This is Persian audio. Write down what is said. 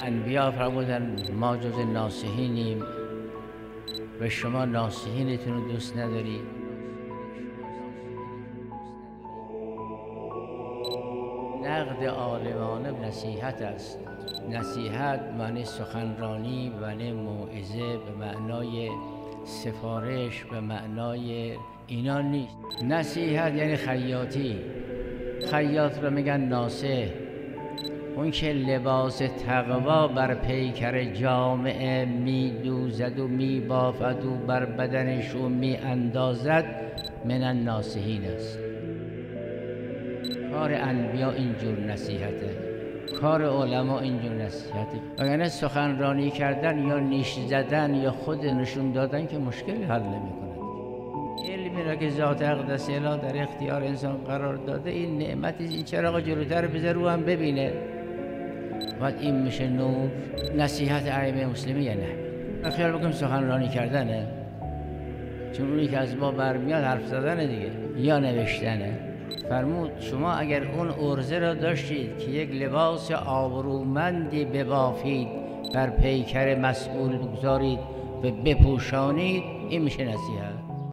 انبیا فرمودن ما جز ناصحینیم و شما ناصحینتون رو دوست ندارید. نقد عالمانه نصیحت است. نصیحت معنی سخنرانی، معنی موعظه، به معنای سفارش، به معنای اینا نیست. نصیحت یعنی خیاطی. خیاط رو میگن ناصح. اون که لباس تقوا بر پیکر جامعه می دوزد و می بافد و بر بدنش و می اندازد من الناصحین است. کار انبیا اینجور نصیحته، کار علما اینجور نصیحته. وگرنه سخنرانی کردن یا نیش زدن یا خود نشون دادن که مشکلی حل نمی‌کند. علمی را که ذات اقدس الهی در اختیار انسان قرار داده این نعمتی، این چراغ جلوتر بذاره رو هم ببینه. بعد این میشه نور. نصیحت ائمه مسلمین یا نه؟ خیال بکنیم سخنرانی کردنه، چون اونی که از ما برمیاد حرف زدنه دیگه یا نوشتنه. فرمود شما اگر اون عرضه را داشتید که یک لباس آبرومندی ببافید، بر پیکر مسئول بگذارید و بپوشانید، این میشه نصیحت.